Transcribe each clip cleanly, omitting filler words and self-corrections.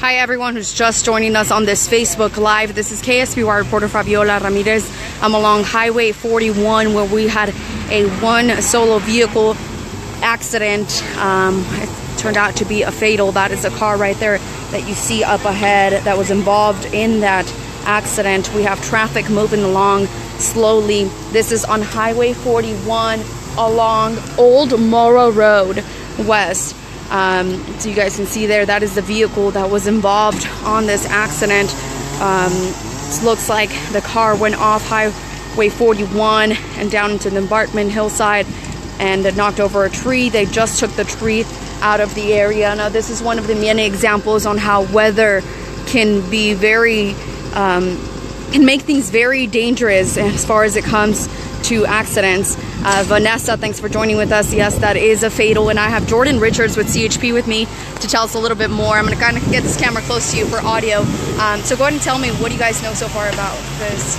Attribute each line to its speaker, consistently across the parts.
Speaker 1: Hi everyone who's just joining us on this Facebook Live. This is KSBY reporter Fabiola Ramirez. I'm along Highway 41 where we had a one solo vehicle accident. It turned out to be a fatal. That is a car right there that you see up ahead that was involved in that accident. We have traffic moving along slowly. This is on Highway 41 along Old Mora Road West. So you guys can see there, that is the vehicle that was involved on this accident. It looks like the car went off Highway 41 and down into the embankment hillside and knocked over a tree. They just took the tree out of the area. Now this is one of the many examples on how weather can be can make things very dangerous as far as it comes to accidents. Vanessa, thanks for joining with us. Yes, that is a fatal, and I have Jordan Richards with CHP with me to tell us a little bit more. I'm going to kind of get this camera close to you for audio. So go ahead and tell me, what do you guys know so far about this?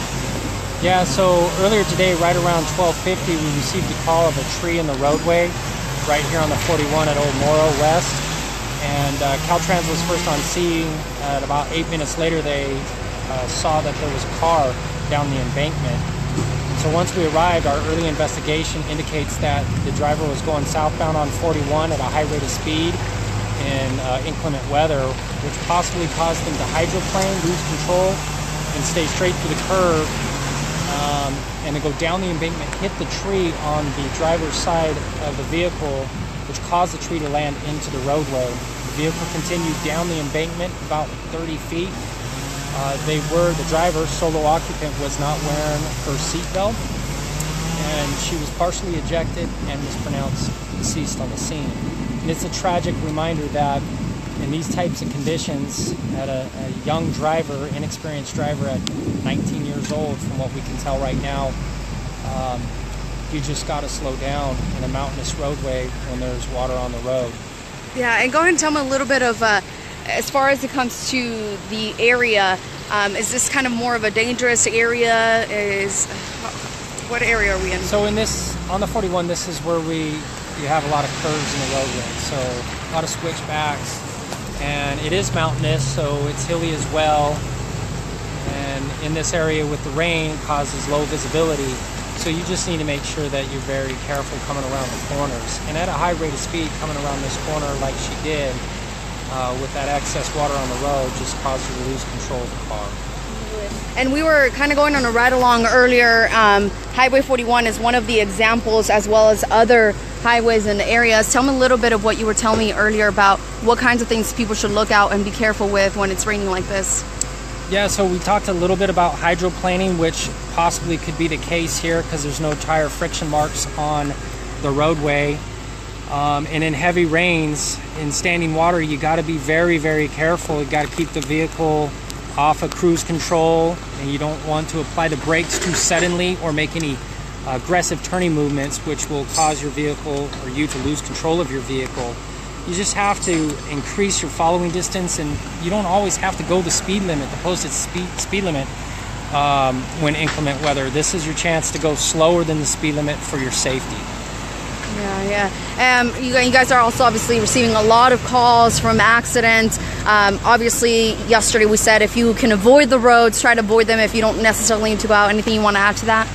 Speaker 2: Yeah, so earlier today, right around 12:50, we received a call of a tree in the roadway right here on the 41 at Old Mora West. And Caltrans was first on scene. At about 8 minutes later, they saw that there was a car down the embankment. So once we arrived, our early investigation indicates that the driver was going southbound on 41 at a high rate of speed in inclement weather, which possibly caused him to hydroplane, lose control, and stay straight through the curve, and to go down the embankment, hit the tree on the driver's side of the vehicle, which caused the tree to land into the roadway. The vehicle continued down the embankment about 30 feet. The driver, solo occupant, was not wearing her seatbelt, and she was partially ejected and was pronounced deceased on the scene. And it's a tragic reminder that in these types of conditions, at a young driver, inexperienced driver at 19 years old, from what we can tell right now, you just got to slow down in a mountainous roadway when there's water on the road.
Speaker 1: Yeah, and go ahead and tell me a little bit of as far as it comes to the area, is this kind of more of a dangerous area? What area are we in?
Speaker 2: So on the 41, this is where you have a lot of curves in the roadway. So a lot of switchbacks, and it is mountainous, so it's hilly as well. And in this area with the rain causes low visibility. So you just need to make sure that you're very careful coming around the corners. And at a high rate of speed coming around this corner like she did, with that excess water on the road, just caused her to lose control of the car.
Speaker 1: And we were kind of going on a ride along earlier. Highway 41 is one of the examples, as well as other highways in the areas. Tell me a little bit of what you were telling me earlier about what kinds of things people should look out and be careful with when it's raining like this.
Speaker 2: Yeah, so we talked a little bit about hydroplaning, which possibly could be the case here because there's no tire friction marks on the roadway. And in heavy rains, in standing water, you got to be very, very careful. You got to keep the vehicle off of cruise control, and you don't want to apply the brakes too suddenly or make any aggressive turning movements, which will cause your vehicle or you to lose control of your vehicle. You just have to increase your following distance, and you don't always have to go the speed limit, the posted speed limit when inclement weather. This is your chance to go slower than the speed limit for your safety.
Speaker 1: Yeah. You guys are also obviously receiving a lot of calls from accidents. Obviously, yesterday we said if you can avoid the roads, try to avoid them if you don't necessarily need to go out. Anything you want to add to that?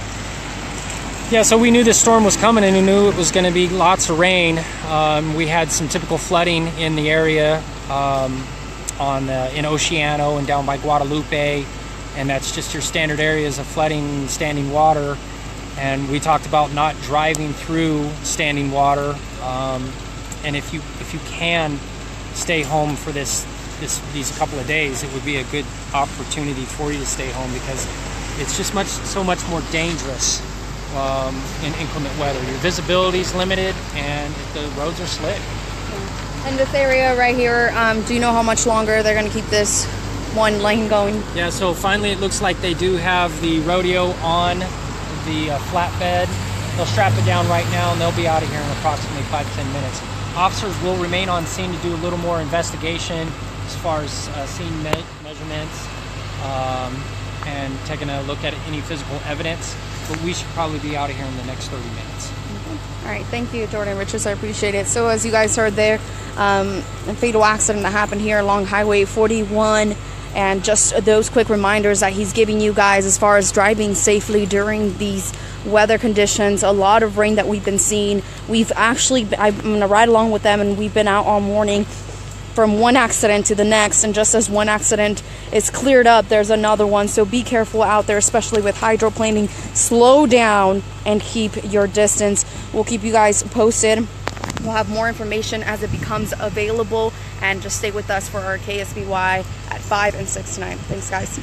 Speaker 2: Yeah, so we knew this storm was coming, and we knew it was going to be lots of rain. We had some typical flooding in the area in Oceano and down by Guadalupe, and that's just your standard areas of flooding, standing water. And we talked about not driving through standing water, and if you can stay home for these couple of days, it would be a good opportunity for you to stay home, because it's just so much more dangerous in inclement weather. Your visibility is limited, and the roads are slick.
Speaker 1: And this area right here, do you know how much longer they're going to keep this one lane going?
Speaker 2: Yeah, so finally it looks like they do have the rodeo on the flatbed. They'll strap it down right now, and they'll be out of here in approximately 5 to 10 minutes. Officers will remain on scene to do a little more investigation as far as scene measurements and taking a look at any physical evidence, but we should probably be out of here in the next 30 minutes.
Speaker 1: All right, thank you, Jordan Richards. I appreciate it. So as you guys heard there, a fatal accident that happened here along Highway 41, and just those quick reminders that he's giving you guys as far as driving safely during these weather conditions. A lot of rain that we've been seeing. I'm gonna ride along with them, and we've been out all morning from one accident to the next, and just as one accident is cleared up, there's another one. So be careful out there, especially with hydroplaning. Slow down and keep your distance. We'll keep you guys posted. We'll have more information as it becomes available, and just stay with us for our KSBY at 5 and 6 tonight. Thanks, guys.